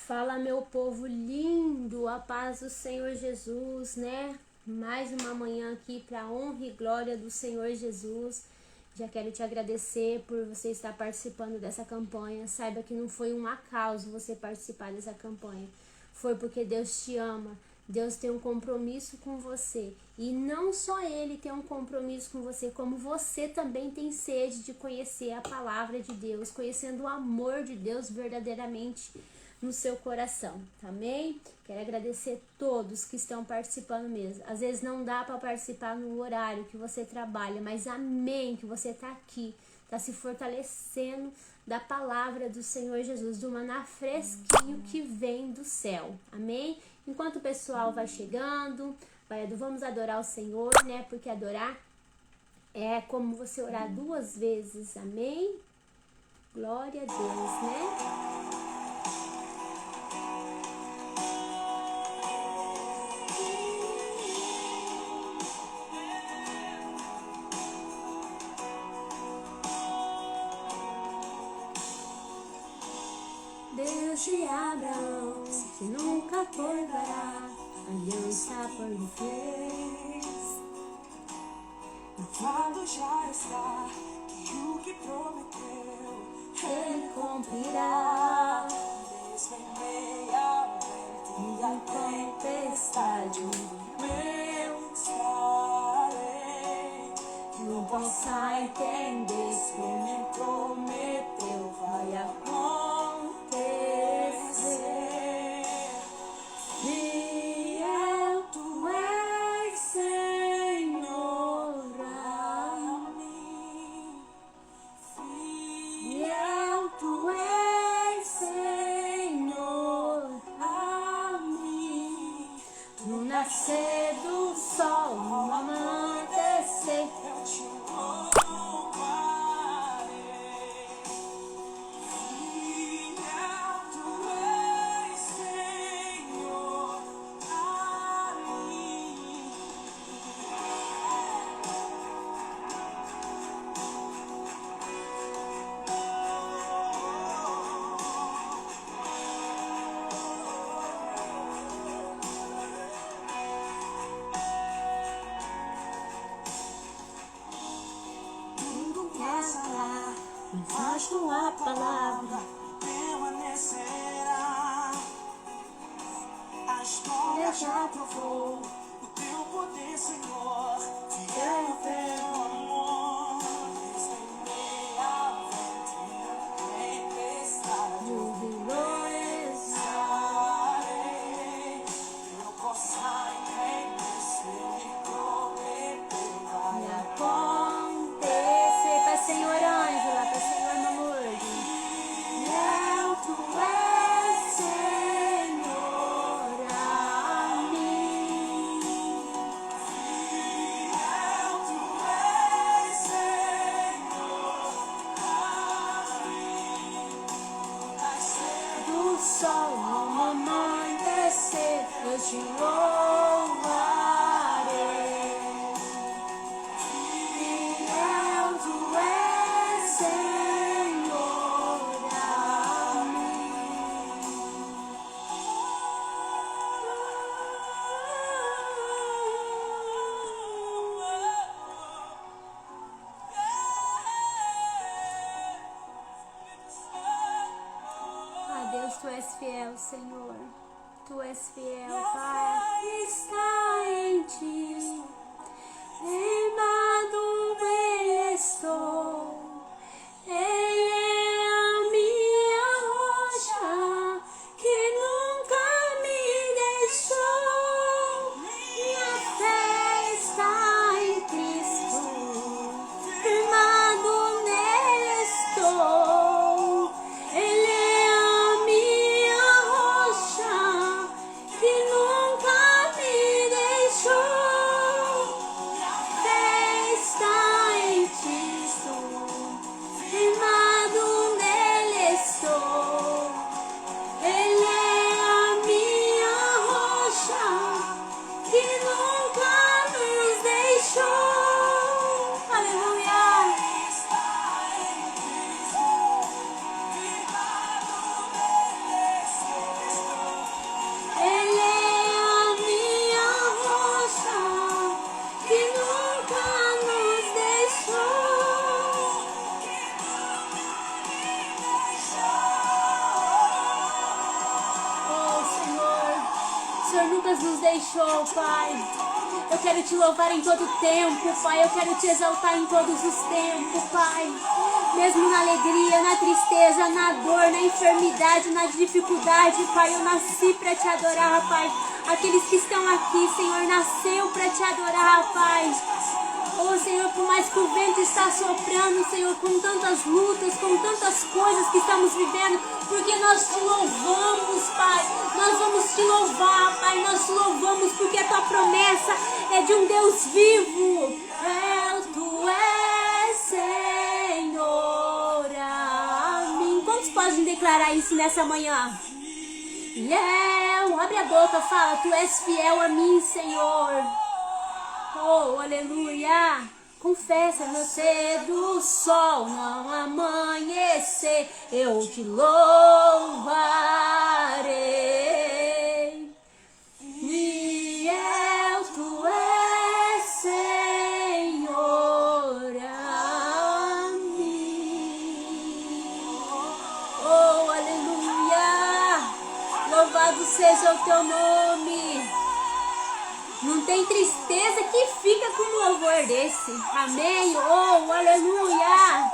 Fala, meu povo lindo, a paz do Senhor Jesus, né? Mais uma manhã aqui para a honra e glória do Senhor Jesus. Já quero te agradecer por você estar participando dessa campanha. Saiba que não foi um acaso você participar dessa campanha. Foi porque Deus te ama. Deus tem um compromisso com você. E não só Ele tem um compromisso com você, como você também tem sede de conhecer a palavra de Deus, conhecendo o amor de Deus verdadeiramente no seu coração, amém? Quero agradecer todos que estão participando mesmo. Às vezes não dá para participar no horário que você trabalha, mas amém que você está aqui, está se fortalecendo da palavra do Senhor Jesus, do maná fresquinho que vem do céu, amém? Enquanto o pessoal vai chegando, vamos adorar o Senhor, né? Porque adorar é como você orar 2 vezes, amém? Glória a Deus, né? Deus de Abraão, que nunca curvará, aliança por me fez. Provado já está que o que prometeu Ele cumprirá. mesmo em meia vento e a tempestade, eu estarei. Não possa entender se Ele prometeu, vai acontecer. Fiel tu és, Senhor, a mim. fiel tu és, Senhor, a mim. No nascer do sol, no amanhecer, Eu te louvarei. Fiel tu és, Senhor, a mim. tudo passará, faz tua palavra. Permanecerá. A história já provou o teu poder, Senhor. Fiel ao teu amor. Mesmo em meia vento e a tempestade, Jubilou estarei. Eu posso entender se Ele prometeu, vai vai acontecer. Pai Senhor Ângela, Pai Senhor Mamor. Fiel tu és, Senhor, a mim. Fiel tu és, Senhor, a mim. Do sol ao amanhecer, eu te louvarei. Fiel tu és, Senhor, a mim. Ah, Deus, tu és fiel, Senhor. Tu és fiel, Pai. Está em ti. Firmado bem estou. Ele é a minha rocha, que nunca me deixou. Minha fé está em Cristo. Firmado nele estou. Ele é a minha rocha, que nunca me deixou. Fé está em Cristo, firmado Senhor nunca nos deixou, Pai. Eu quero te louvar em todo tempo, Pai. Eu quero te exaltar em todos os tempos, Pai. Mesmo na alegria, na tristeza, na dor, na enfermidade, na dificuldade, Pai. Eu nasci para te adorar, Pai. Aqueles que estão aqui, Senhor, nasceu para te adorar, Pai. Oh, Senhor, por mais que o vento está soprando, Senhor, com tantas lutas, com tantas coisas que estamos vivendo, porque nós te louvamos, Pai. Nós vamos te louvar, Pai. Nós te louvamos porque a tua promessa é de um Deus vivo. Tu és, Senhor, amém. Quantos podem declarar isso nessa manhã? Abre a boca, fala, tu és fiel a mim, Senhor. Oh, aleluia. Confessa, você do sol não amanhecer, eu te louvarei. Fiel tu és, Senhor, a mim. Oh, aleluia. Louvado seja o teu nome. Não tem tristeza que fica com um louvor desse. Amém? Oh, aleluia.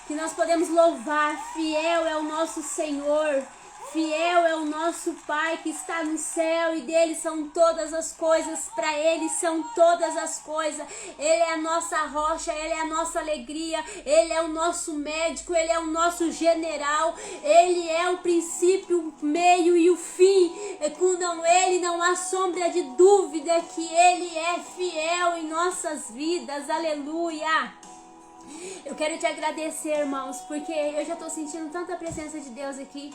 Que nós podemos louvar. Fiel é o nosso Senhor. Fiel é o nosso Pai que está no céu e dele são todas as coisas, para ele são todas as coisas. Ele é a nossa rocha, ele é a nossa alegria, ele é o nosso médico, ele é o nosso general, ele é o princípio, o meio e o fim. E com ele não há sombra de dúvida que ele é fiel em nossas vidas. Aleluia. Eu quero te agradecer, irmãos, porque eu já estou sentindo tanta presença de Deus aqui.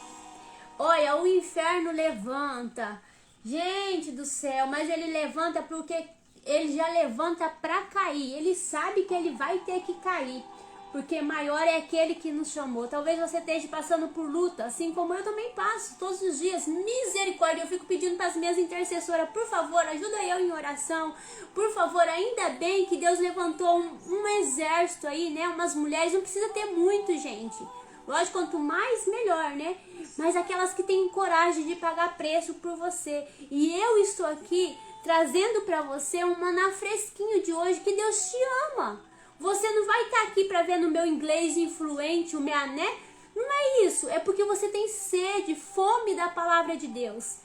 Olha, o inferno levanta, gente do céu, mas ele levanta porque ele já levanta para cair. Ele sabe que ele vai ter que cair, porque maior é aquele que nos chamou. Talvez você esteja passando por luta, assim como eu também passo todos os dias. Misericórdia, eu fico pedindo para as minhas intercessoras, por favor, ajuda eu em oração. Por favor, ainda bem que Deus levantou um exército aí, né? Umas mulheres, não precisa ter muito, gente. Lógico, quanto mais, melhor, né? Mas aquelas que têm coragem de pagar preço por você. E eu estou aqui trazendo para você um maná fresquinho de hoje, que Deus te ama. Você não vai estar aqui para ver no meu inglês influente, o meu, né? Não é isso. É porque você tem sede, fome da palavra de Deus.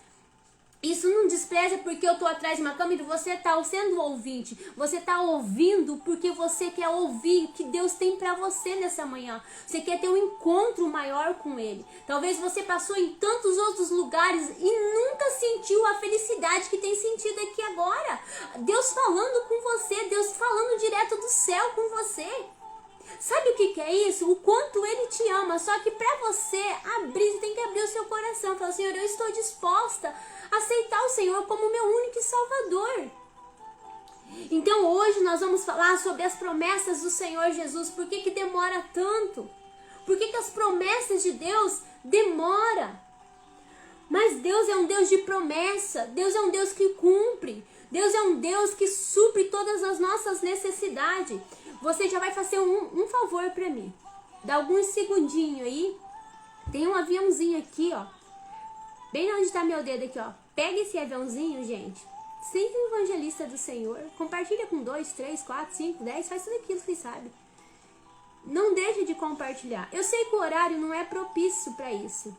Isso não despreza porque eu tô atrás de uma câmera e você tá sendo ouvinte. Você tá ouvindo porque você quer ouvir o que Deus tem pra você nessa manhã. Você quer ter um encontro maior com Ele. Talvez você passou em tantos outros lugares e nunca sentiu a felicidade que tem sentido aqui agora. Deus falando com você, Deus falando direto do céu com você. Sabe o que é isso? O quanto Ele te ama. Só que para você abrir, você tem que abrir o seu coração. Falar, Senhor, eu estou disposta a aceitar o Senhor como meu único e Salvador. Então hoje nós vamos falar sobre as promessas do Senhor Jesus. Por que demora tanto? Por que as promessas de Deus demoram? Mas Deus é um Deus de promessa. Deus é um Deus que cumpre. Deus é um Deus que supre todas as nossas necessidades. Você já vai fazer um favor pra mim. Dá alguns segundinhos aí. Tem um aviãozinho aqui, ó. Bem onde tá meu dedo aqui, ó. Pega esse aviãozinho, gente. Seja um evangelista do Senhor. Compartilha com 2, 3, 4, 5, 10. Faz tudo aquilo que sabe. Não deixe de compartilhar. Eu sei que o horário não é propício pra isso,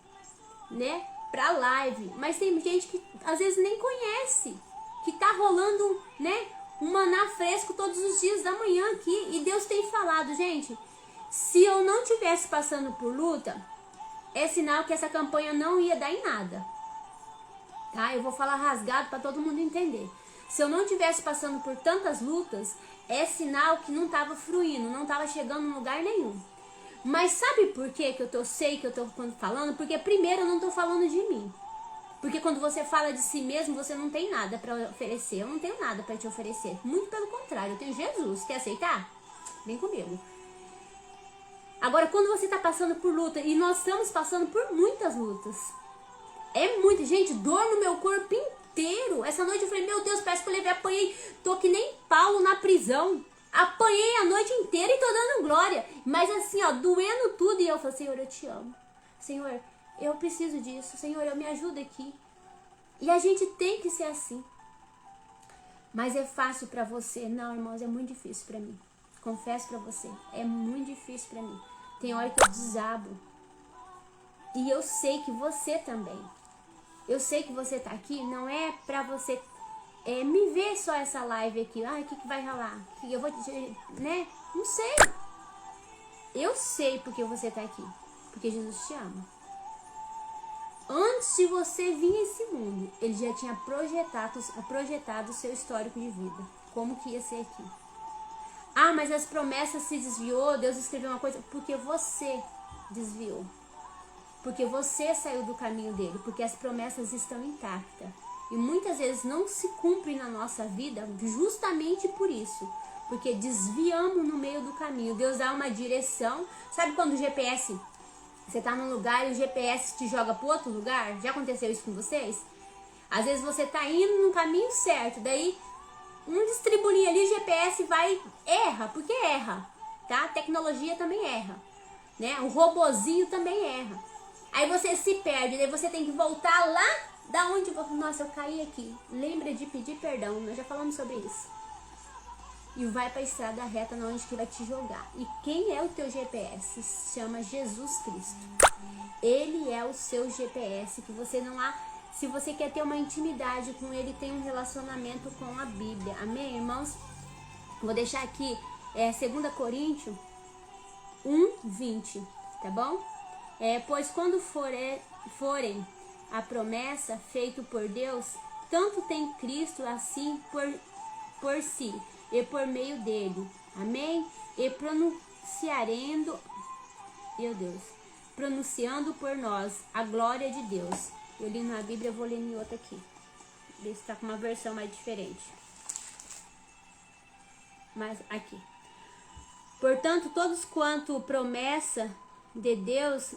né? Pra live. Mas tem gente que às vezes nem conhece. Que tá rolando, né? Um maná fresco todos os dias da manhã aqui. E Deus tem falado, gente, se eu não tivesse passando por luta, é sinal que essa campanha não ia dar em nada. Tá? Eu vou falar rasgado para todo mundo entender. Se eu não tivesse passando por tantas lutas, é sinal que não estava fluindo, não estava chegando em lugar nenhum. Mas sabe por que eu sei que eu tô falando? Porque primeiro eu não tô falando de mim. Porque quando você fala de si mesmo, você não tem nada para oferecer. Eu não tenho nada para te oferecer. Muito pelo contrário, eu tenho Jesus. Quer aceitar? Vem comigo. Agora, quando você está passando por luta, e nós estamos passando por muitas lutas. É muita, gente, dor no meu corpo inteiro. Essa noite eu falei, meu Deus, parece que eu apanhei. Tô que nem Paulo na prisão. Apanhei a noite inteira e tô dando glória. Mas assim, ó, doendo tudo. E eu falei, Senhor, eu te amo. Senhor, eu preciso disso. Senhor, eu me ajuda aqui. E a gente tem que ser assim. Mas é fácil pra você? Não, irmãos, é muito difícil pra mim. Confesso pra você, é muito difícil pra mim. Tem hora que eu desabo. E eu sei que você também. Eu sei que você tá aqui, não é pra você me ver só essa live aqui. Ai, o que vai rolar? Eu vou, né? Não sei. Eu sei porque você tá aqui. Porque Jesus te ama. Antes de você vir a esse mundo, ele já tinha projetado o seu histórico de vida. Como que ia ser aqui. Ah, mas as promessas se desviou, Deus escreveu uma coisa. Porque você desviou. Porque você saiu do caminho dele. Porque as promessas estão intactas. E muitas vezes não se cumprem na nossa vida justamente por isso. Porque desviamos no meio do caminho. Deus dá uma direção. Sabe quando o GPS... Você tá num lugar e o GPS te joga pro outro lugar? Já aconteceu isso com vocês? Às vezes você tá indo no caminho certo, daí um distribulinho ali, o GPS erra, porque erra, tá? A tecnologia também erra, né? O robozinho também erra. Aí você se perde, daí você tem que voltar lá da onde... Nossa, eu caí aqui. Lembra de pedir perdão, nós já falamos sobre isso. E vai para a estrada reta na onde que vai te jogar. E quem é o teu GPS? Se chama Jesus Cristo. Ele é o seu GPS, que você não há... Se você quer ter uma intimidade com ele, tem um relacionamento com a Bíblia. Amém, irmãos? Vou deixar aqui 2 Coríntios 1:20, tá bom? Pois quando forem a promessa feita por Deus, tanto tem Cristo assim por si e por meio dele, amém? E pronunciando por nós a glória de Deus. Eu li na Bíblia, eu vou ler em outra aqui. Ver se tá com uma versão mais diferente. Mas aqui. Portanto, todos quanto promessa de Deus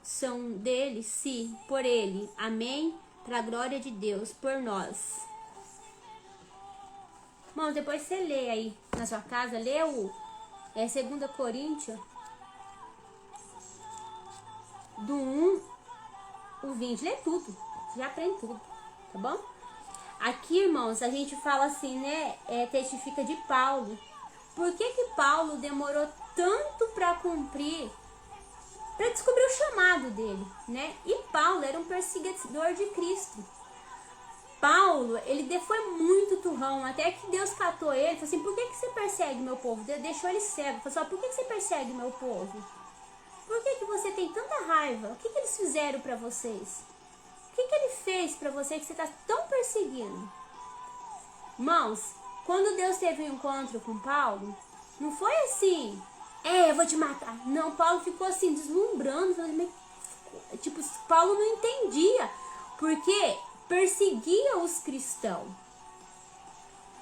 são dele, sim, por ele, amém? Para a glória de Deus, por nós. Bom, depois você lê aí na sua casa, lê o 2 Coríntios do 1 o 20, lê tudo, já aprende tudo, tá bom? Aqui, irmãos, a gente fala assim, né, testifica de Paulo. Por que Paulo demorou tanto para cumprir, para descobrir o chamado dele, né? E Paulo era um perseguidor de Cristo. Paulo, ele foi muito turrão, até que Deus catou ele, falou assim, por que você persegue meu povo? Deus deixou ele cego, falou assim, por que você persegue meu povo? Por que você tem tanta raiva? O que eles fizeram pra vocês? O que ele fez pra você que você tá tão perseguindo? Irmãos, quando Deus teve um encontro com Paulo, não foi assim, eu vou te matar. Não, Paulo ficou assim, deslumbrando, tipo, Paulo não entendia, porque perseguia os cristãos.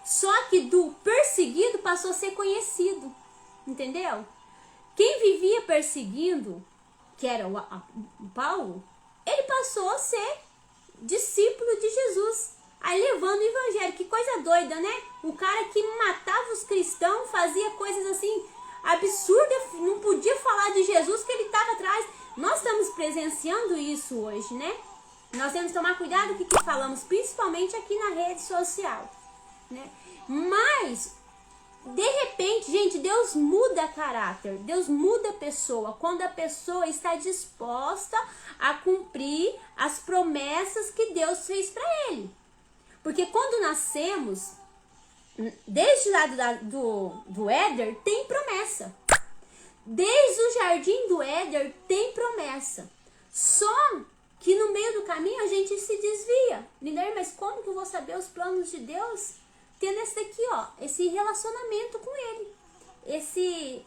Só que do perseguido passou a ser conhecido. Entendeu? Quem vivia perseguindo, que era o Paulo, ele passou a ser discípulo de Jesus. Aí levando o evangelho. Que coisa doida, né? O cara que matava os cristãos, fazia coisas assim absurdas, não podia falar de Jesus que ele estava atrás. Nós estamos presenciando isso hoje, né? Nós temos que tomar cuidado com o que falamos, principalmente aqui na rede social, né? Mas, de repente, gente, Deus muda caráter, Deus muda a pessoa, quando a pessoa está disposta a cumprir as promessas que Deus fez para ele. Porque quando nascemos, desde lá do Éden, tem promessa. Desde o jardim do Éden, tem promessa. Só que no meio do caminho a gente se desvia. Ninguém, mas como que eu vou saber os planos de Deus? Tendo esse daqui, ó, esse relacionamento com ele. Esse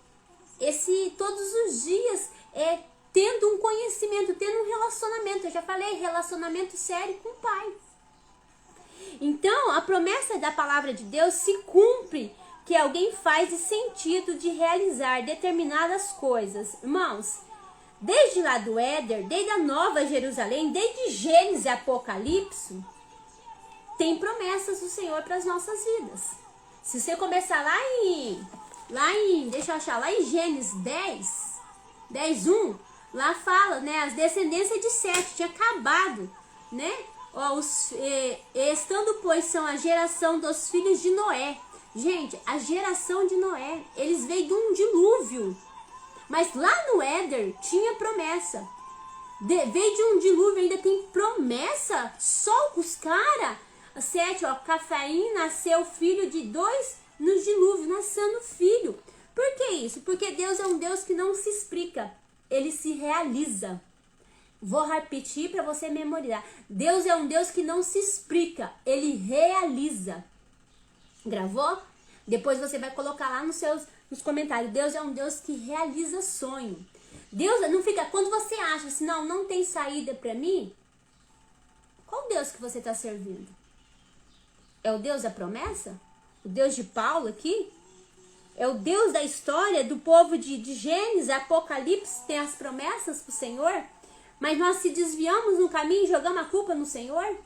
todos os dias tendo um conhecimento, tendo um relacionamento. Eu já falei, relacionamento sério com o Pai. Então, a promessa da palavra de Deus se cumpre, que alguém faz de sentido de realizar determinadas coisas. Irmãos, desde lá do Éden, desde a Nova Jerusalém, desde Gênesis e Apocalipse, tem promessas do Senhor para as nossas vidas. Se você começar lá em Gênesis 10:1, lá fala, né, as descendências de Sete tinha acabado, né? Ó, estando, pois, são a geração dos filhos de Noé. Gente, a geração de Noé, eles veio de um dilúvio. Mas lá no Éder tinha promessa. Veio de um dilúvio, ainda tem promessa. Só os caras. 7, ó, Cafaim nasceu filho de 2 no dilúvio, nascendo filho. Por que isso? Porque Deus é um Deus que não se explica, ele se realiza. Vou repetir para você memorizar. Deus é um Deus que não se explica, ele realiza. Gravou? Depois você vai colocar lá nos comentários. Deus é um Deus que realiza sonho. Deus não fica, quando você acha assim, não tem saída para mim, qual Deus que você está servindo? É o Deus da promessa? O Deus de Paulo aqui? É o Deus da história do povo de Gênesis, Apocalipse, tem as promessas para o Senhor? Mas nós se desviamos no caminho e jogamos a culpa no Senhor?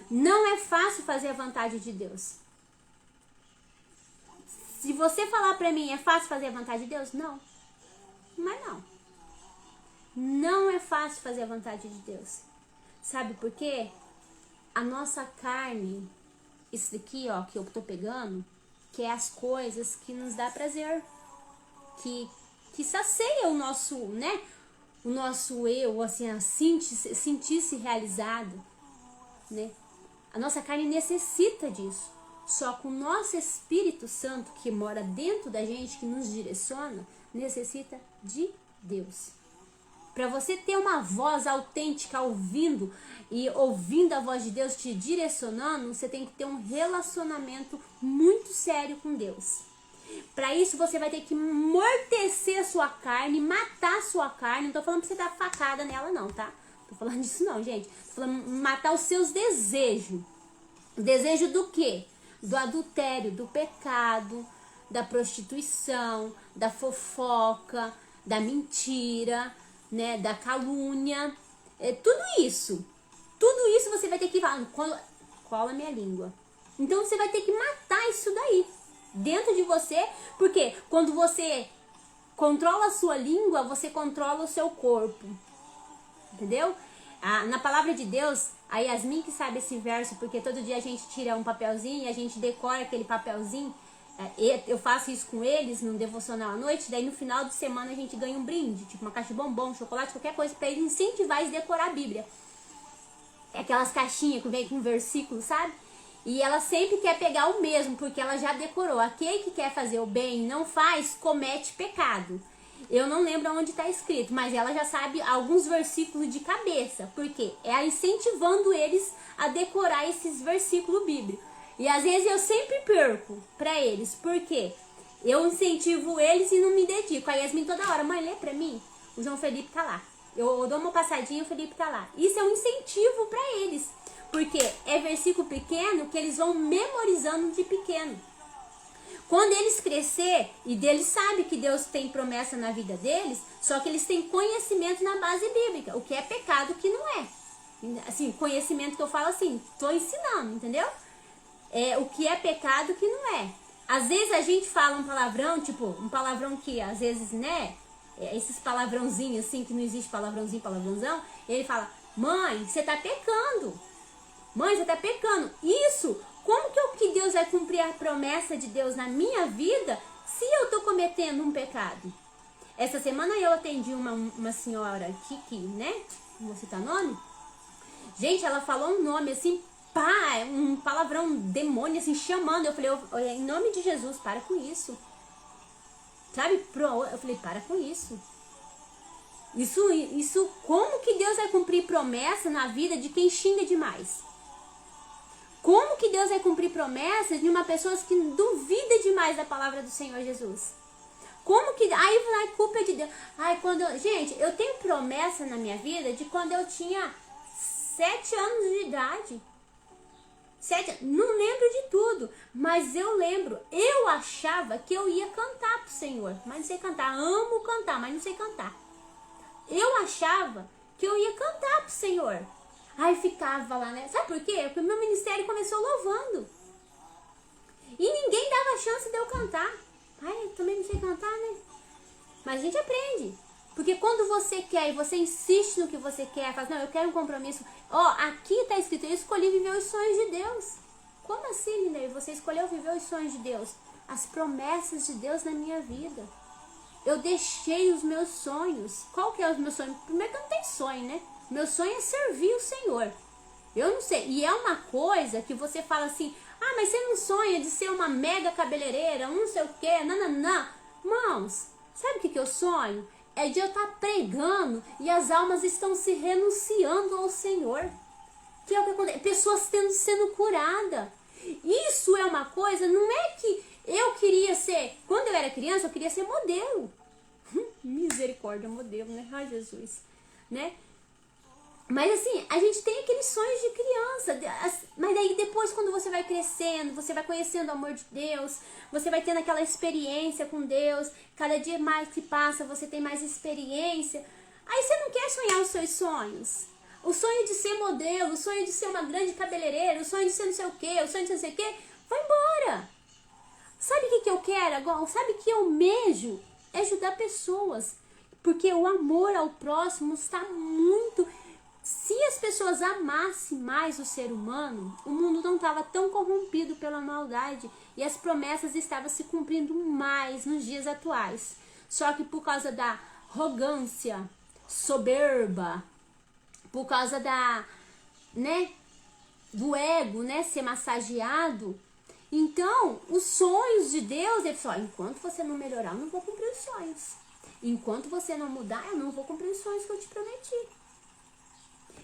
Não é fácil fazer a vontade de Deus. Se você falar para mim, é fácil fazer a vontade de Deus? Não. Mas não. Não é fácil fazer a vontade de Deus. Sabe por quê? A nossa carne, isso daqui, ó, que eu tô pegando, que é as coisas que nos dá prazer, que sacia o nosso, né? O nosso eu, assim, sentir-se realizado, né? A nossa carne necessita disso. Só que o nosso Espírito Santo, que mora dentro da gente, que nos direciona, necessita de Deus. Para você ter uma voz autêntica ouvindo a voz de Deus te direcionando, você tem que ter um relacionamento muito sério com Deus. Para isso você vai ter que amortecer a sua carne, matar a sua carne. Não tô falando pra você dar facada nela não, tá? Tô falando disso não, gente. Tô falando matar os seus desejos. O desejo do quê? Do adultério, do pecado, da prostituição, da fofoca, da mentira, né, da calúnia, tudo isso você vai ter que falar, cola minha língua. Então você vai ter que matar isso daí dentro de você, porque quando você controla a sua língua, você controla o seu corpo, entendeu? Na palavra de Deus, a Yasmin que sabe esse verso, porque todo dia a gente tira um papelzinho e a gente decora aquele papelzinho. Eu faço isso com eles no devocional à noite, daí no final de semana a gente ganha um brinde, tipo uma caixa de bombom, chocolate, qualquer coisa, pra eles incentivar eles a decorar a Bíblia. É aquelas caixinhas que vem com versículo, sabe? E ela sempre quer pegar o mesmo, porque ela já decorou. Aquele que quer fazer o bem e não faz, comete pecado. Eu não lembro onde está escrito, mas ela já sabe alguns versículos de cabeça, porque é incentivando eles a decorar esses versículos bíblicos. E às vezes eu sempre perco pra eles, porque eu incentivo eles e não me dedico. A Yasmin toda hora, mãe, lê pra mim. O João Felipe tá lá. Eu dou uma passadinha e o Felipe tá lá. Isso é um incentivo pra eles, porque é versículo pequeno que eles vão memorizando de pequeno. Quando eles crescer, e eles sabem que Deus tem promessa na vida deles, só que eles têm conhecimento na base bíblica, o que é pecado, o que não é. Assim, conhecimento que eu falo assim, tô ensinando, entendeu? O que é pecado, o que não é. Às vezes a gente fala um palavrão, tipo, um palavrão que às vezes, né, esses palavrãozinhos assim, que não existe palavrãozinho, palavrãozão, e ele fala, mãe, você tá pecando. Mãe, você tá pecando. Isso, como que Deus vai cumprir a promessa de Deus na minha vida se eu tô cometendo um pecado? Essa semana eu atendi uma senhora, Kiki, né? Não vou citar nome. Gente, ela falou um nome assim, pá, um palavrão demônio assim, chamando. Eu falei, em nome de Jesus, para com isso. Sabe? Eu falei, para com isso. Isso, como que Deus vai cumprir promessa na vida de quem xinga demais? Como que Deus vai cumprir promessas de uma pessoa que duvida demais da palavra do Senhor Jesus? Como que... Ai, culpa é de Deus. Gente, eu tenho promessa na minha vida de quando eu tinha 7 anos de idade. Não lembro de tudo, mas eu lembro. Eu achava que eu ia cantar pro Senhor, mas não sei cantar. Amo cantar, mas não sei cantar. Eu achava que eu ia cantar pro Senhor. Aí ficava lá, né? Sabe por quê? Porque o meu ministério começou louvando. E ninguém dava chance de eu cantar. Ai, eu também não sei cantar, né? Mas a gente aprende. Porque quando você quer e você insiste no que você quer, fala, não, eu quero um compromisso. Aqui está escrito, eu escolhi viver os sonhos de Deus. Como assim, Linda? Você escolheu viver os sonhos de Deus? As promessas de Deus na minha vida. Eu deixei os meus sonhos. Qual que é os meus sonhos? Primeiro que eu não tenho sonho, né? Meu sonho é servir o Senhor. Eu não sei. E é uma coisa que você fala assim, mas você não sonha de ser uma mega cabeleireira, não sei o quê, não. Irmãos, sabe o que eu sonho? É de eu estar pregando e as almas estão se renunciando ao Senhor. Que é o que acontece. Pessoas sendo curadas. Isso é uma coisa, não é que eu queria ser... Quando eu era criança, eu queria ser modelo. Misericórdia, modelo, né? Ai, Jesus. Né? Mas assim, a gente tem aqueles sonhos de criança. Mas aí depois, quando você vai crescendo, você vai conhecendo o amor de Deus, você vai tendo aquela experiência com Deus, cada dia mais que passa, você tem mais experiência. Aí você não quer sonhar os seus sonhos. O sonho de ser modelo, o sonho de ser uma grande cabeleireira, o sonho de ser não sei o quê, o sonho de ser não sei o quê, vai embora. Sabe o que eu quero agora? Sabe o que eu almejo? É ajudar pessoas. Porque o amor ao próximo está muito... Se as pessoas amassem mais o ser humano, o mundo não estava tão corrompido pela maldade e as promessas estavam se cumprindo mais nos dias atuais. Só que por causa da arrogância, soberba, por causa do ego, ser massageado, então os sonhos de Deus, ele falou, enquanto você não melhorar, eu não vou cumprir os sonhos. Enquanto você não mudar, eu não vou cumprir os sonhos que eu te prometi.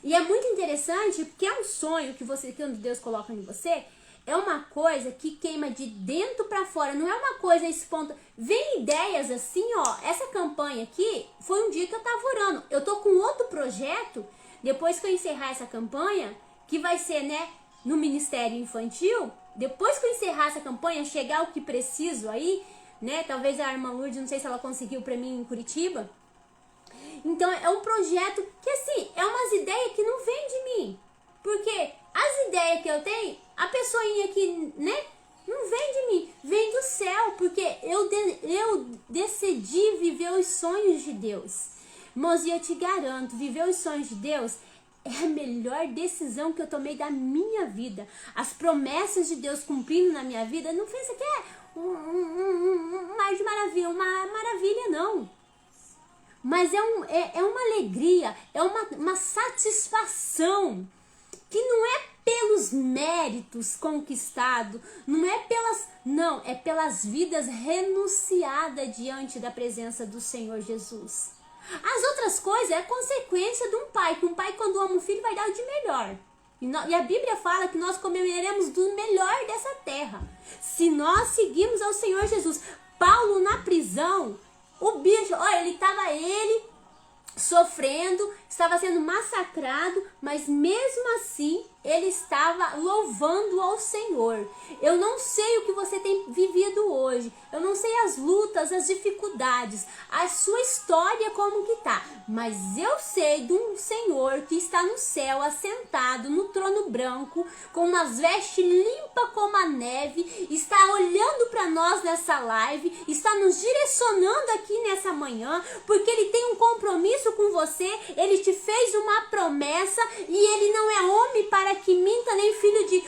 E é muito interessante, porque é um sonho que Deus coloca em você, é uma coisa que queima de dentro para fora, não é uma coisa espontânea. Vem ideias assim, essa campanha aqui, foi um dia que eu tava orando. Eu tô com outro projeto, depois que eu encerrar essa campanha, que vai ser, no Ministério Infantil, depois que eu encerrar essa campanha, chegar o que preciso aí, talvez a irmã Lourdes, não sei se ela conseguiu para mim em Curitiba. Então é um projeto que assim, é umas ideias que não vem de mim. Porque as ideias que eu tenho, a pessoinha que, não vem de mim, vem do céu. Porque eu decidi viver os sonhos de Deus. Irmãos, e eu te garanto, viver os sonhos de Deus é a melhor decisão que eu tomei da minha vida. As promessas de Deus cumprindo na minha vida, não pensa que é um mar de maravilha, uma maravilha não. Mas é uma alegria, é uma satisfação que não é pelos méritos conquistados, não é pelas vidas renunciadas diante da presença do Senhor Jesus. As outras coisas é consequência de um pai, que um pai quando ama um filho vai dar o de melhor. E a Bíblia fala que nós comeremos do melhor dessa terra, se nós seguirmos ao Senhor Jesus. Paulo na prisão, o bicho, ele sofrendo, estava sendo massacrado, mas mesmo assim ele estava louvando ao Senhor. Eu não sei o que você tem vivido hoje, eu não sei as lutas, as dificuldades, a sua história como que tá, mas eu sei de um Senhor que está no céu, assentado no trono branco, com umas vestes limpas como a neve, está olhando para nós nessa live, está nos direcionando aqui nessa manhã, porque ele tem um compromisso com você, ele te fez uma promessa e ele não é homem para que minta, nem filho de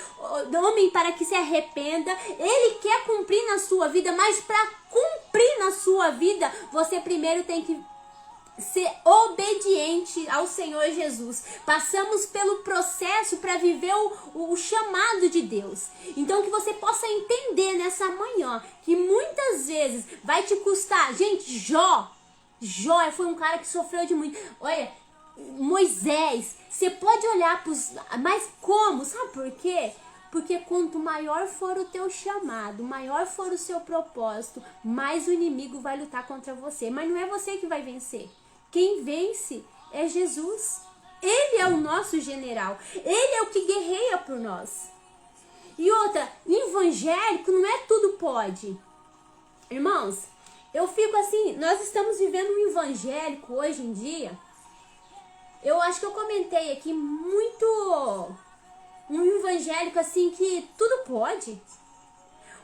homem para que se arrependa. Ele quer cumprir na sua vida, mas para cumprir na sua vida, você primeiro tem que ser obediente ao Senhor Jesus. Passamos pelo processo para viver o chamado de Deus. Então que você possa entender nessa manhã que muitas vezes vai te custar. Gente, Jó foi um cara que sofreu de muito. Olha, Moisés, você pode olhar pros... Mas como? Sabe por quê? Porque quanto maior for o teu chamado, maior for o seu propósito, mais o inimigo vai lutar contra você. Mas não é você que vai vencer. Quem vence é Jesus. Ele é o nosso general. Ele é o que guerreia por nós. E outra, evangélico não é tudo pode. Irmãos, eu fico assim, nós estamos vivendo um evangélico hoje em dia. Eu acho que eu comentei aqui muito... Um evangélico assim que tudo pode.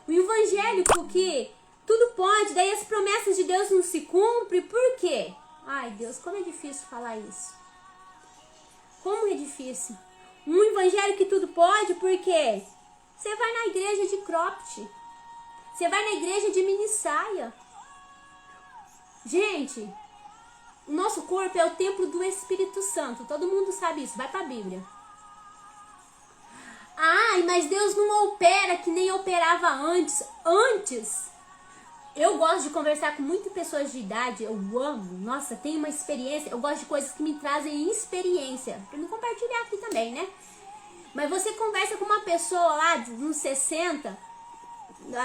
Um evangélico que tudo pode, daí as promessas de Deus não se cumprem. Por quê? Ai, Deus, como é difícil falar isso. Como é difícil. Um evangelho que tudo pode, porque você vai na igreja de cropped. Você vai na igreja de mini saia. Gente, o nosso corpo é o templo do Espírito Santo. Todo mundo sabe isso. Vai pra Bíblia. Ai, mas Deus não opera que nem operava antes. Antes, eu gosto de conversar com muitas pessoas de idade. Eu amo. Nossa, tenho uma experiência. Eu gosto de coisas que me trazem experiência. Pra me compartilhar aqui também, né? Mas você conversa com uma pessoa lá de uns 60.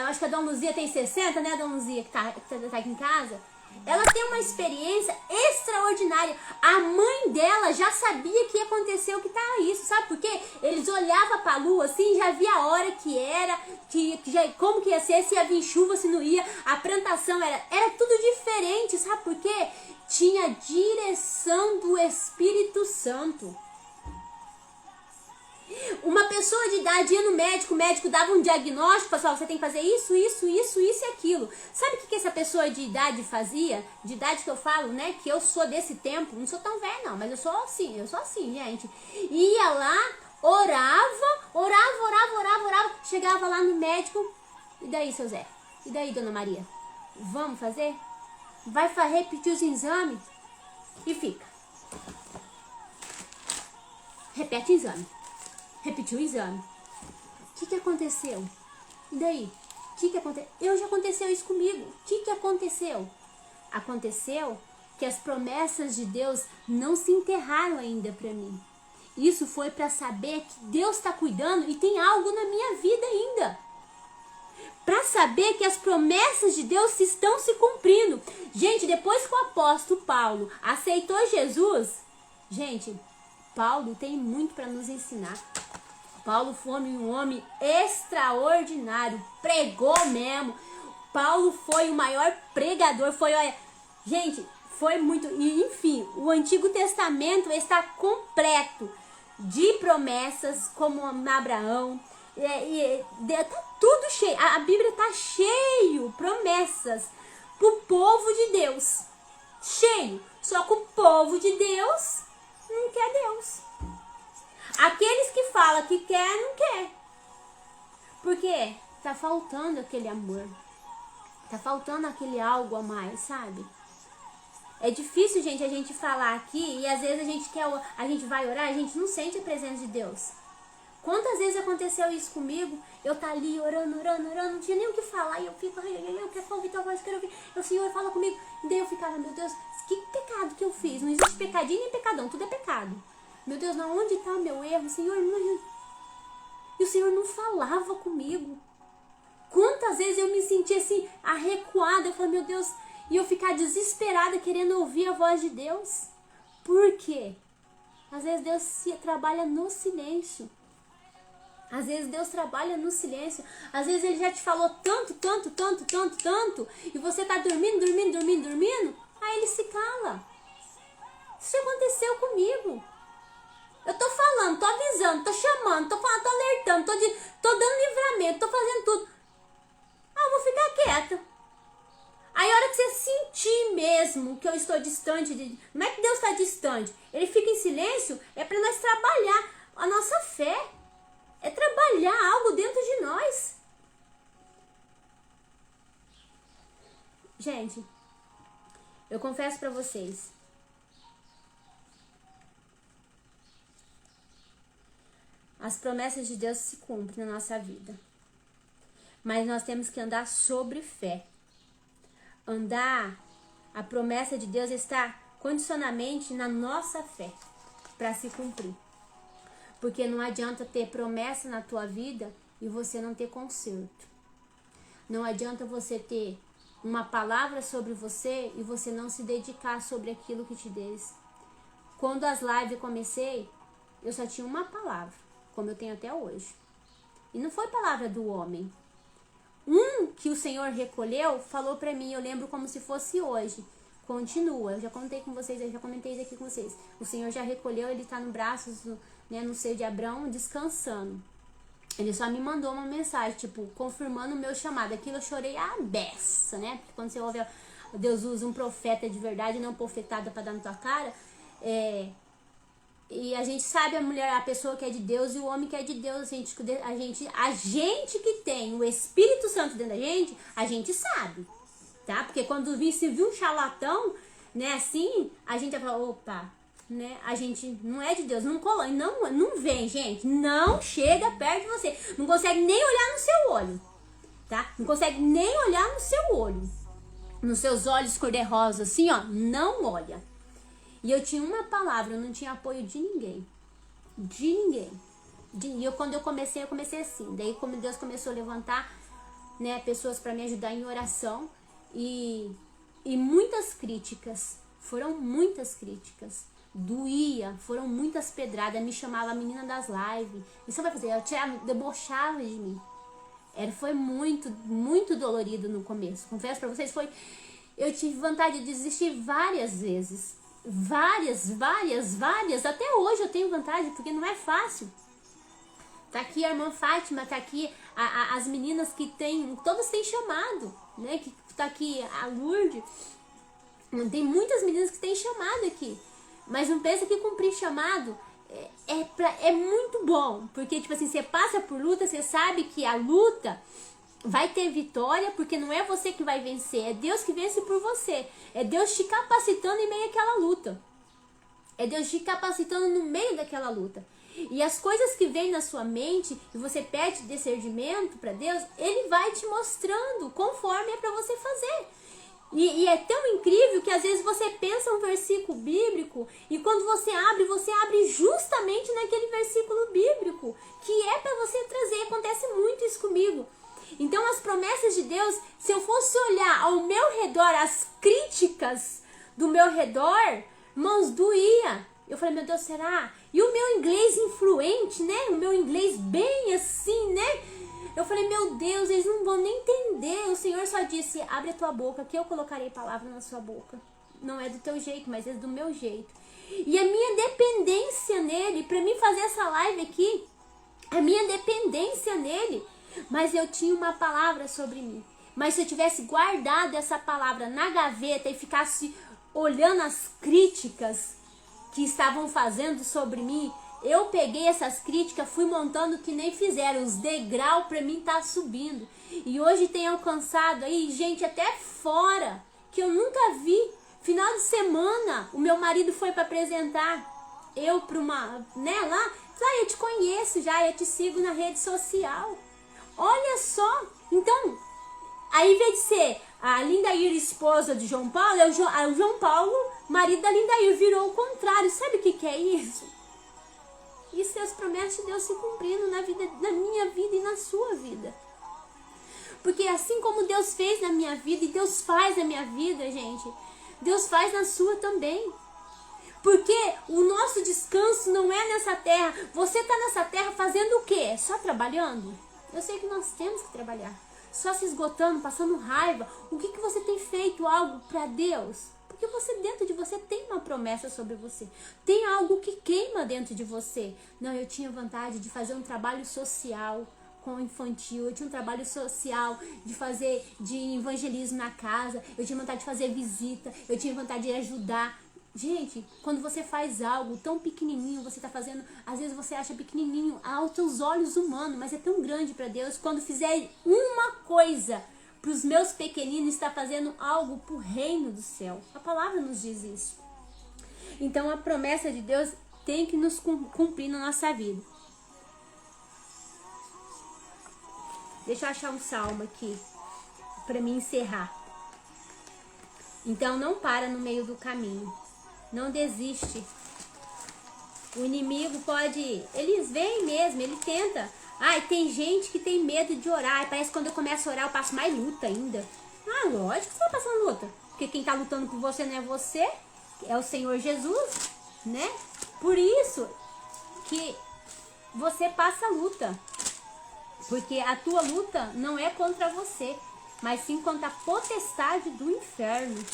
Acho que a Dona Luzia tem 60, né? A Dona Luzia que tá aqui em casa. Ela tem uma experiência extraordinária. A mãe dela já sabia que ia acontecer o que tá isso, sabe por quê? Eles olhavam pra lua assim, já via a hora que era, como que ia ser, se ia vir chuva, se não ia. A plantação era tudo diferente, sabe por quê? Tinha direção do Espírito Santo. Uma pessoa de idade ia no médico, o médico dava um diagnóstico, pessoal, você tem que fazer isso, isso, isso, isso e aquilo. Sabe o que essa pessoa de idade fazia? De idade que eu falo, né? Que eu sou desse tempo, não sou tão velha não, mas eu sou assim, gente. Ia lá, orava, chegava lá no médico, e daí, seu Zé? E daí, Dona Maria? Vamos fazer? Vai repetir os exames? E fica. Repete o exame. Repetiu o exame. O que aconteceu? E daí? O que aconteceu? Já aconteceu isso comigo. O que aconteceu? Aconteceu que as promessas de Deus não se enterraram ainda para mim. Isso foi para saber que Deus está cuidando e tem algo na minha vida ainda. Para saber que as promessas de Deus estão se cumprindo. Gente, depois que o apóstolo Paulo aceitou Jesus, gente, Paulo tem muito para nos ensinar. Paulo foi um homem extraordinário, pregou mesmo. Paulo foi o maior pregador, gente, foi muito, e enfim, o Antigo Testamento está completo de promessas como Abraão, tá tudo cheio, a Bíblia está cheio de promessas para o povo de Deus, cheio, só que o povo de Deus não quer Deus. Aqueles que falam que quer, não quer. Porque tá faltando aquele amor. Tá faltando aquele algo a mais, sabe? É difícil, gente, a gente falar aqui e às vezes a gente vai orar, a gente não sente a presença de Deus. Quantas vezes aconteceu isso comigo? Eu tá ali orando, não tinha nem o que falar e eu fico, eu quero ouvir tua voz, quero ouvir. O Senhor fala comigo. E daí eu ficava, meu Deus, que pecado que eu fiz? Não existe pecadinho nem pecadão, tudo é pecado. Meu Deus, onde está o meu erro? Senhor, não... E o Senhor não falava comigo. Quantas vezes eu me sentia assim, arrecuada. Eu falei, meu Deus, e eu ficar desesperada querendo ouvir a voz de Deus. Por quê? Às vezes Deus trabalha no silêncio. Às vezes Deus trabalha no silêncio. Às vezes Ele já te falou tanto. E você está dormindo. Aí Ele se cala. Isso aconteceu comigo. Eu tô falando, tô avisando, tô chamando, tô falando, tô alertando, tô dando livramento, tô fazendo tudo. Eu vou ficar quieta. Aí a hora que você sentir mesmo que eu estou distante, não é que Deus está distante, Ele fica em silêncio, é para nós trabalhar a nossa fé. É trabalhar algo dentro de nós. Gente, eu confesso para vocês, as promessas de Deus se cumprem na nossa vida. Mas nós temos que andar sobre fé. A promessa de Deus está condicionalmente na nossa fé para se cumprir. Porque não adianta ter promessa na tua vida e você não ter conserto. Não adianta você ter uma palavra sobre você e você não se dedicar sobre aquilo que te diz. Quando as lives comecei, eu só tinha uma palavra, como eu tenho até hoje. E não foi palavra do homem. Que o Senhor recolheu, falou pra mim, eu lembro como se fosse hoje. Continua, eu já contei com vocês, eu já comentei isso aqui com vocês. O Senhor já recolheu, Ele tá no braços, no seio de Abraão, descansando. Ele só me mandou uma mensagem, tipo, confirmando o meu chamado. Aquilo eu chorei a beça, né? Porque quando você ouve Deus usa um profeta de verdade, não profetada para dar na tua cara. E a gente sabe a pessoa que é de Deus e o homem que é de Deus. A gente que tem o Espírito Santo dentro da gente, a gente sabe, tá? Porque quando se viu um charlatão, né, assim, a gente vai falar, opa, né? A gente não é de Deus, não vem, gente, não chega perto de você, não consegue nem olhar no seu olho, tá? Não consegue nem olhar no seu olho, nos seus olhos cor-de-rosa, assim, ó, não olha. E eu tinha uma palavra, eu não tinha apoio de ninguém, E quando eu comecei assim, daí como Deus começou a levantar, né, pessoas para me ajudar em oração, e muitas críticas, foram muitas críticas, doía, foram muitas pedradas, me chamava a menina das lives, isso vai fazer, ela debochava de mim, foi muito, muito dolorido no começo, confesso pra vocês, eu tive vontade de desistir várias vezes, várias, até hoje eu tenho vontade, porque não é fácil. Tá aqui a irmã Fátima, tá aqui as meninas que todas têm chamado, né, que tá aqui a Lourdes, tem muitas meninas que têm chamado aqui, mas não pensa que cumprir chamado é muito bom, porque tipo assim, você passa por luta, você sabe que a luta vai ter vitória, porque não é você que vai vencer, é Deus que vence por você, é Deus te capacitando em meio àquela luta, é Deus te capacitando no meio daquela luta. E as coisas que vêm na sua mente e você pede discernimento para Deus, Ele vai te mostrando conforme é para você fazer. E é tão incrível que às vezes você pensa um versículo bíblico e quando você abre justamente naquele versículo bíblico que é para você trazer. Acontece muito isso comigo. Então as promessas de Deus, se eu fosse olhar ao meu redor, as críticas do meu redor, irmãos, doía. Eu falei, meu Deus, será? E o meu inglês influente, né? O meu inglês bem assim, né? Eu falei, meu Deus, eles não vão nem entender. O Senhor só disse, abre a tua boca, que eu colocarei palavra na sua boca. Não é do teu jeito, mas é do meu jeito. E a minha dependência nele, pra mim fazer essa live aqui, a minha dependência nele, mas eu tinha uma palavra sobre mim. Mas se eu tivesse guardado essa palavra na gaveta e ficasse olhando as críticas que estavam fazendo sobre mim, eu peguei essas críticas, fui montando que nem fizeram, os degraus para mim tá subindo. E hoje tem alcançado aí gente até fora, que eu nunca vi. Final de semana, o meu marido foi para apresentar eu para uma, né, lá, eu te conheço já, eu te sigo na rede social. Olha só, então, aí em vez de ser a Lindair, esposa de João Paulo, é o João Paulo, marido da Lindair, virou o contrário. Sabe o que é isso? Isso é as promessas de Deus se cumprindo na minha vida e na sua vida. Porque assim como Deus fez na minha vida e Deus faz na minha vida, gente, Deus faz na sua também. Porque o nosso descanso não é nessa terra. Você está nessa terra fazendo o quê? Só trabalhando? Eu sei que nós temos que trabalhar. Só se esgotando, passando raiva. O que você tem feito algo para Deus? Porque dentro de você tem uma promessa sobre você. Tem algo que queima dentro de você. Não, eu tinha vontade de fazer um trabalho social com o infantil. Eu tinha um trabalho social de evangelismo na casa. Eu tinha vontade de fazer visita. Eu tinha vontade de ajudar. Gente, quando você faz algo tão pequenininho, você está fazendo, às vezes você acha pequenininho aos teus olhos humanos, mas é tão grande para Deus. Quando fizer uma coisa para os meus pequeninos, está fazendo algo para o reino do céu. A palavra nos diz isso. Então a promessa de Deus tem que nos cumprir na nossa vida. Deixa eu achar um salmo aqui para me encerrar. Então não para no meio do caminho. Não desiste. O inimigo eles vêm mesmo, ele tenta. Tem gente que tem medo de orar. Parece que quando eu começo a orar eu passo mais luta ainda. Lógico que você vai passando luta. Porque quem tá lutando por você não é você, é o Senhor Jesus, né? Por isso que você passa luta. Porque a tua luta não é contra você, mas sim contra a potestade do inferno.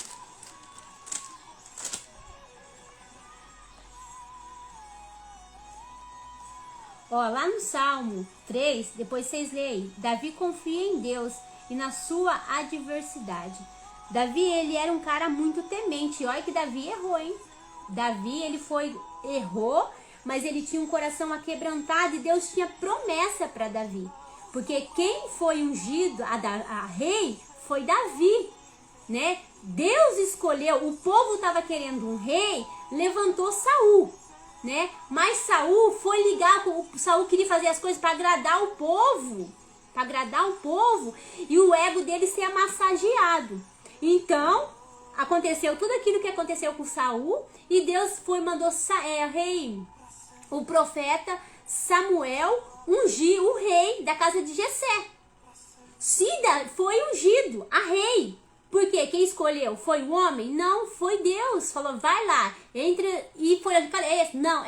Lá no Salmo 3, depois vocês leem, Davi confia em Deus e na sua adversidade. Davi, ele era um cara muito temente. Olha que Davi errou, hein? Davi, errou, mas ele tinha um coração aquebrantado e Deus tinha promessa para Davi. Porque quem foi ungido a rei foi Davi, né? Deus escolheu, o povo estava querendo um rei, levantou Saul, né? Mas Saul foi ligar, Saul queria fazer as coisas para agradar o povo, e o ego dele ser massageado. Então, aconteceu tudo aquilo que aconteceu com Saul, e Deus mandou o profeta Samuel ungir o rei da casa de Jessé. Sida foi ungido a rei. Por quê? Quem escolheu? Foi o homem? Não, foi Deus. Falou, vai lá, entra, e foi esse? Não.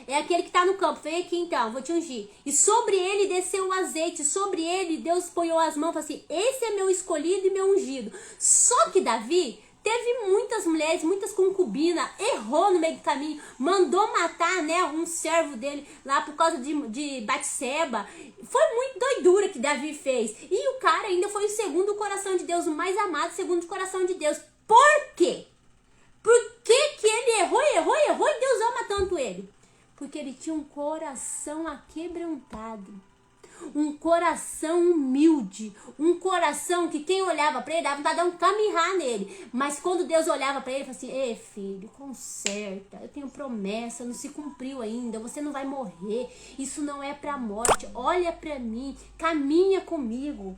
É aquele que está no campo, vem aqui então, vou te ungir. E sobre ele desceu o azeite, sobre ele Deus ponhou as mãos e falou assim, esse é meu escolhido e meu ungido. Só que Davi teve muitas mulheres, muitas concubinas, errou no meio do caminho, mandou matar, né, um servo dele lá por causa de Batseba. Foi muito doidura que Davi fez. E o cara ainda foi o segundo coração de Deus, o mais amado segundo o coração de Deus. Por quê? Por que ele errou e Deus ama tanto ele? Porque ele tinha um coração aquebrantado, um coração humilde, um coração que quem olhava para ele dava vontade de dar um camirrar nele. Mas quando Deus olhava para ele, falava assim, ei filho, conserta, eu tenho promessa, não se cumpriu ainda, você não vai morrer, isso não é para a morte, olha para mim, caminha comigo.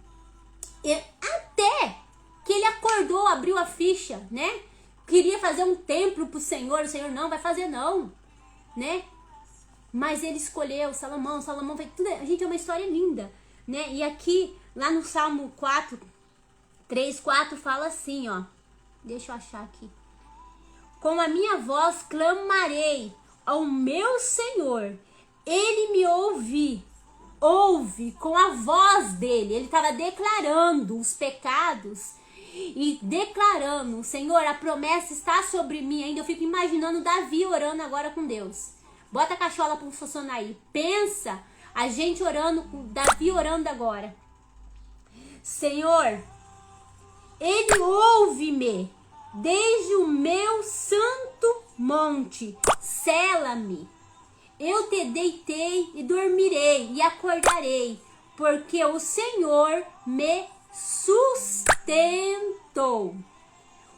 E até que ele acordou, abriu a ficha, né? Queria fazer um templo pro Senhor, o Senhor não vai fazer não, né? Mas ele escolheu Salomão fez tudo. Gente, é uma história linda, né? E aqui, lá no Salmo 3:4 fala assim, ó. Deixa eu achar aqui. Com a minha voz clamarei ao meu Senhor. Ele me ouve com a voz dele. Ele estava declarando os pecados e declarando, Senhor, a promessa está sobre mim ainda. Eu fico imaginando Davi orando agora com Deus. Bota a cachola para funcionar aí. Pensa a gente orando, Davi orando agora. Senhor, ele ouve-me desde o meu santo monte. Sela-me. Eu te deitei e dormirei e acordarei, porque o Senhor me sustentou.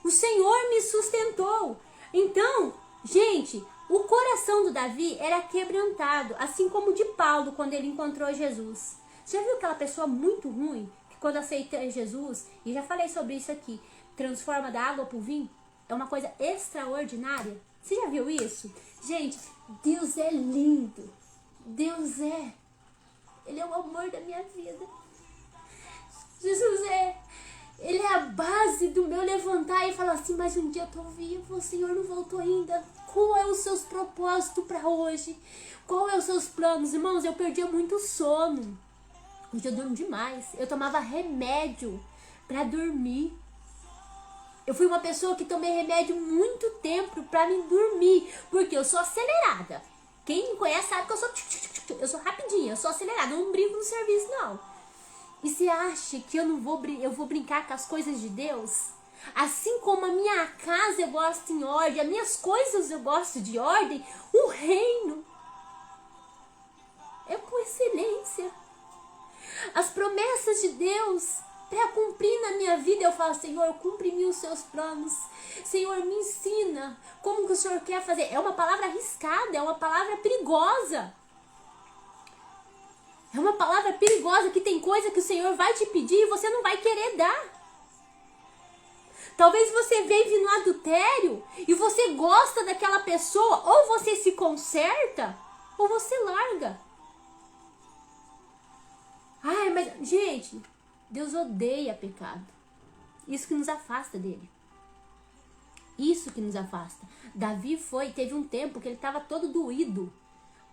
O Senhor me sustentou. Então, gente, o coração do Davi era quebrantado, assim como o de Paulo quando ele encontrou Jesus. Já viu aquela pessoa muito ruim, que quando aceita Jesus, e já falei sobre isso aqui, transforma da água para o vinho? É uma coisa extraordinária. Você já viu isso? Gente, Deus é lindo. Deus é. Ele é o amor da minha vida. Jesus Ele é a base do meu levantar e falar assim, mas um dia eu tô vivo, o Senhor não voltou ainda. Qual é os seus propósitos para hoje? Qual é os seus planos? Irmãos, eu perdia muito sono. Hoje eu durmo demais. Eu tomava remédio para dormir. Eu fui uma pessoa que tomei remédio muito tempo para me dormir, porque eu sou acelerada. Quem me conhece sabe que eu sou rapidinha, eu sou acelerada, eu não brinco no serviço não. E você acha que eu vou brincar com as coisas de Deus? Assim como a minha casa eu gosto em ordem, as minhas coisas eu gosto de ordem, o reino é com excelência. As promessas de Deus para cumprir na minha vida, eu falo, Senhor, cumpre em mim os seus planos. Senhor, me ensina como que o Senhor quer fazer. É uma palavra arriscada, é uma palavra perigosa. É uma palavra perigosa que tem coisa que o Senhor vai te pedir e você não vai querer dar. Talvez você vive no adultério e você gosta daquela pessoa, ou você se conserta, ou você larga. Ai, mas, gente, Deus odeia pecado. Isso que nos afasta dele. Isso que nos afasta. Davi teve um tempo que ele estava todo doído,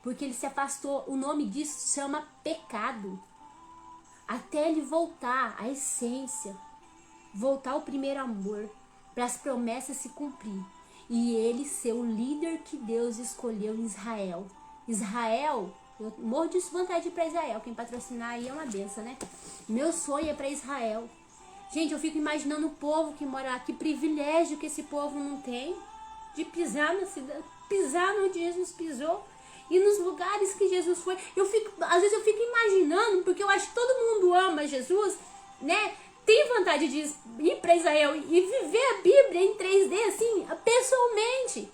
porque ele se afastou. O nome disso se chama pecado. Até ele voltar à essência, voltar ao primeiro amor, para as promessas se cumprir. E ele ser o líder que Deus escolheu em Israel. Israel, eu morro de vontade de ir para Israel. Quem patrocinar aí é uma benção, né? Meu sonho é para Israel. Gente, eu fico imaginando o povo que mora lá, que privilégio que esse povo não tem de pisar na cidade, pisar onde Jesus pisou e nos lugares que Jesus foi. Às vezes eu fico imaginando, porque eu acho que todo mundo ama Jesus, né? Tem vontade de ir para Israel e viver a Bíblia em 3D, assim, pessoalmente.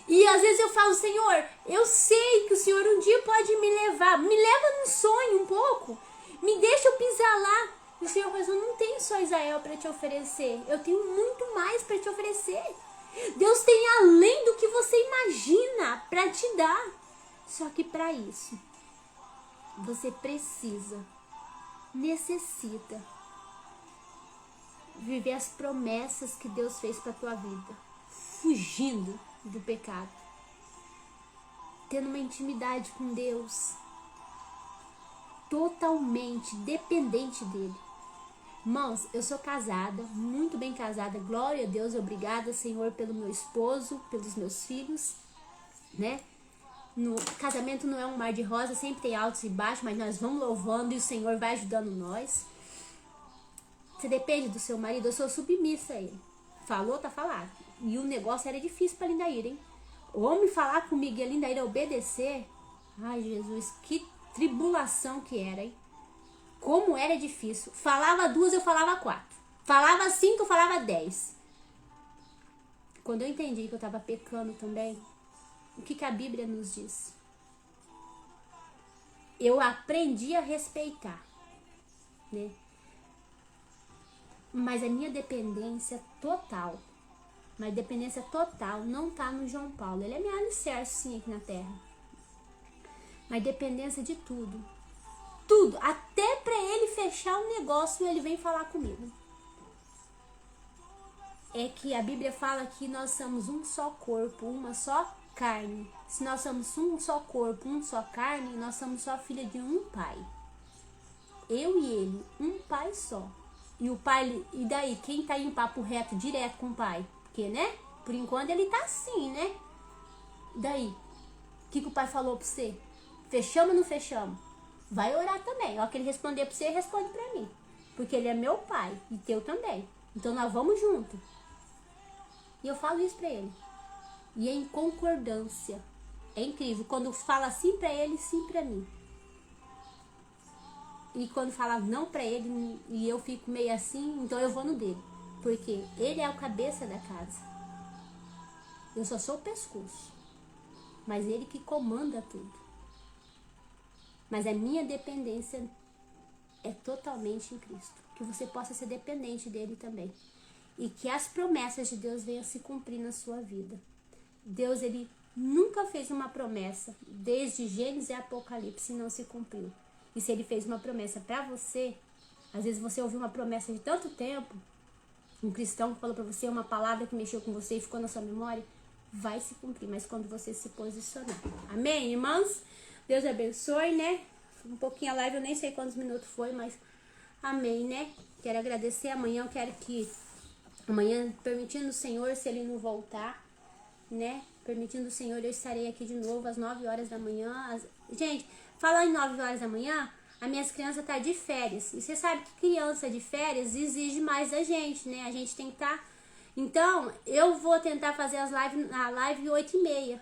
E às vezes eu falo, Senhor, eu sei que o Senhor um dia pode me levar. Me leva num sonho um pouco. Me deixa eu pisar lá. E o Senhor fala, eu não tenho só Israel para te oferecer. Eu tenho muito mais para te oferecer. Deus tem além do que você imagina para te dar. Só que para isso, você necessita viver as promessas que Deus fez para tua vida, fugindo do pecado, tendo uma intimidade com Deus, totalmente dependente dele. Irmãos, eu sou casada, muito bem casada, glória a Deus, obrigada, Senhor, pelo meu esposo, pelos meus filhos, né? No casamento não é um mar de rosa, sempre tem altos e baixos, mas nós vamos louvando e o Senhor vai ajudando nós. Você depende do seu marido, eu sou submissa a ele. Falou, tá falado. E o negócio era difícil pra Lindaíra, hein? O homem falar comigo e a Lindaíra obedecer, ai Jesus, que tribulação que era, hein? Como era difícil. Falava 2, eu falava 4. Falava 5, eu falava 10. Quando eu entendi que eu estava pecando também, o que a Bíblia nos diz? Eu aprendi a respeitar, né? Mas a minha dependência total, não tá no João Paulo. Ele é meu alicerce, sim, aqui na terra. Mas dependência de tudo. Tudo, até para ele fechar um negócio, ele vem falar comigo. É que a Bíblia fala que nós somos um só corpo, uma só carne. Se nós somos um só corpo, um só carne, nós somos só filha de um pai. Eu e ele, um pai só. E o pai, e daí, quem tá em papo reto, direto com o pai? Porque, né? Por enquanto ele tá assim, né? Daí, o que o pai falou pra você? Fechamos ou não fechamos? Vai orar também. Ó, que ele responder pra você, responde pra mim. Porque ele é meu pai e teu também. Então nós vamos junto. E eu falo isso pra ele. E é em concordância. É incrível. Quando fala sim pra ele, sim pra mim. E quando fala não pra ele e eu fico meio assim, então eu vou no dele. Porque ele é o cabeça da casa. Eu só sou o pescoço. Mas ele que comanda tudo. Mas a minha dependência é totalmente em Cristo. Que você possa ser dependente dele também. E que as promessas de Deus venham se cumprir na sua vida. Deus, ele nunca fez uma promessa, desde Gênesis e Apocalipse, e não se cumpriu. E se ele fez uma promessa para você, às vezes você ouviu uma promessa de tanto tempo, um cristão que falou para você uma palavra que mexeu com você e ficou na sua memória, vai se cumprir, mas quando você se posicionar. Amém, irmãos? Deus abençoe, né? Um pouquinho a live, eu nem sei quantos minutos foi, mas amém, né? Quero agradecer. Amanhã eu quero que, amanhã, permitindo o Senhor, se ele não voltar, né? Permitindo o Senhor, eu estarei aqui de novo às 9 horas da manhã. Gente, falar em 9 horas da manhã, as minhas crianças estão de férias. E você sabe que criança de férias exige mais da gente, né? A gente tem que estar... Então, eu vou tentar fazer a live 8h30.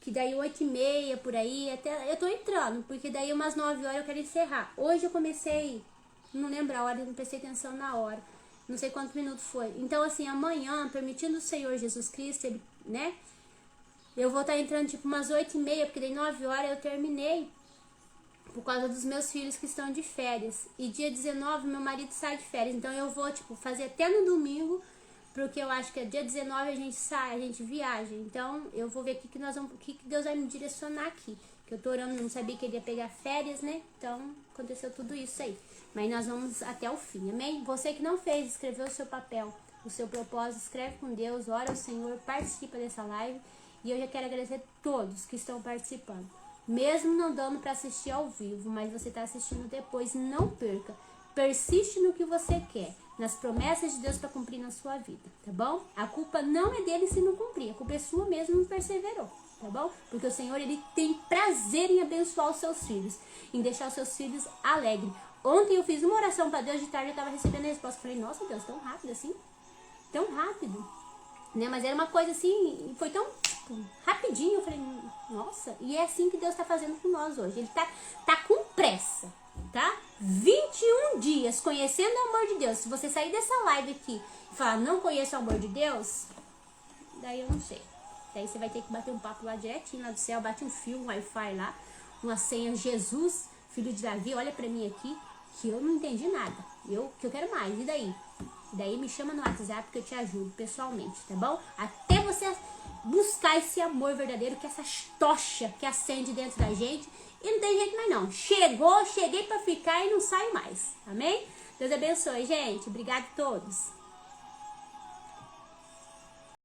Que daí 8h30, por aí, até eu tô entrando, porque daí umas 9 horas eu quero encerrar. Hoje eu comecei, não lembro a hora, eu não prestei atenção na hora. Não sei quantos minutos foi. Então, assim, amanhã, permitindo o Senhor Jesus Cristo, ele, né? Eu vou estar entrando tipo umas 8h30, porque daí 9 horas eu terminei. Por causa dos meus filhos que estão de férias. E dia 19 meu marido sai de férias. Então eu vou, tipo, fazer até no domingo. Porque eu acho que é dia 19 a gente sai, a gente viaja. Então eu vou ver o que Deus vai me direcionar aqui. Que eu tô orando, não sabia que ele ia pegar férias, né? Então aconteceu tudo isso aí. Mas nós vamos até o fim, amém? Você que não fez, escreveu o seu papel, o seu propósito, escreve com Deus, ora ao Senhor, participa dessa live. E eu já quero agradecer a todos que estão participando. Mesmo não dando para assistir ao vivo, mas você está assistindo depois, não perca. Persiste no que você quer, nas promessas de Deus para cumprir na sua vida, tá bom? A culpa não é dele se não cumprir, a culpa é sua mesmo, não perseverou, tá bom? Porque o Senhor, ele tem prazer em abençoar os seus filhos, em deixar os seus filhos alegres. Ontem eu fiz uma oração para Deus, de tarde eu tava recebendo a resposta. Falei, nossa Deus, tão rápido assim? Tão rápido. Né? Mas era uma coisa assim, foi tão rapidinho. Eu falei, nossa, e é assim que Deus tá fazendo com nós hoje. Ele tá com pressa, tá? 21 dias conhecendo o amor de Deus. Se você sair dessa live aqui e falar, não conheço o amor de Deus, daí eu não sei. Daí você vai ter que bater um papo lá direitinho, lá do céu, bate um fio, um Wi-Fi lá, uma senha Jesus, filho de Davi, olha pra mim aqui, que eu não entendi nada. Que eu quero mais, e daí? E daí me chama no WhatsApp que eu te ajudo pessoalmente, tá bom? Até você buscar esse amor verdadeiro, que essa tocha que acende dentro da gente, e não tem jeito mais não. Cheguei pra ficar e não saio mais, amém? Deus abençoe, gente. Obrigado a todos.